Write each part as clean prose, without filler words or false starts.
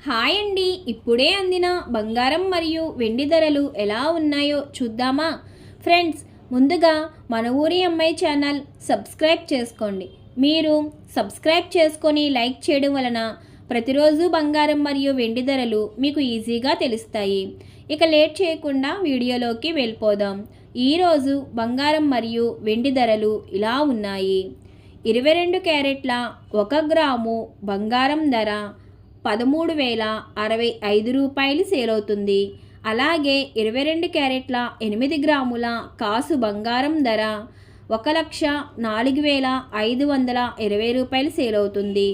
Hi అండి. ఇప్పుడే అందిన బంగారం మరియు వెండి ధరలు ఎలా ఉన్నాయో చూద్దామా? ఫ్రెండ్స్, ముందుగా మన ఊరి అమ్మాయి ఛానల్ సబ్స్క్రైబ్ చేసుకోండి. మీరు సబ్స్క్రైబ్ చేసుకొని లైక్ చేయడం వలన ప్రతిరోజు బంగారం మరియు వెండి ధరలు మీకు ఈజీగా తెలుస్తాయి. ఇక లేట్ చేయకుండా వీడియోలోకి వెళ్ళిపోదాం. ఈరోజు బంగారం మరియు వెండి ధరలు ఇలా ఉన్నాయి. 22 క్యారెట్ల 1 గ్రాము బంగారం ధర 13,065 రూపాయలు సేల్ అవుతుంది. అలాగే 22 క్యారెట్ల 8 గ్రాముల కాసు బంగారం ధర 1,04,520 రూపాయలు సేల్ అవుతుంది.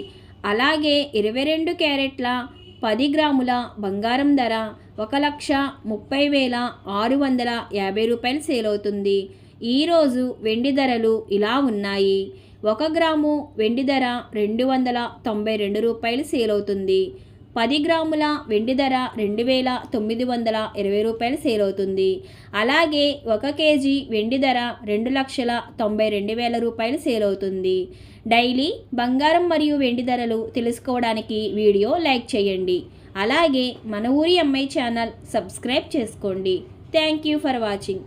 అలాగే 22 క్యారెట్ల 10 గ్రాముల బంగారం ధర 1,30,650 రూపాయలు సేల్ అవుతుంది. ఈరోజు వెండి ధరలు ఇలా ఉన్నాయి. 1 గ్రాము వెండి ధర 292 రూపాయలు సేల్ అవుతుంది. 10 గ్రాముల వెండి ధర 2,920 రూపాయలు సేల్ అవుతుంది. అలాగే 1 కేజీ వెండి ధర 2,92,000 రూపాయలు సేల్ అవుతుంది. డైలీ బంగారం మరియు వెండి ధరలు తెలుసుకోవడానికి వీడియో లైక్ చేయండి. అలాగే మన ఊరి అమ్మాయి ఛానల్ సబ్స్క్రైబ్ చేసుకోండి. Thank you for watching.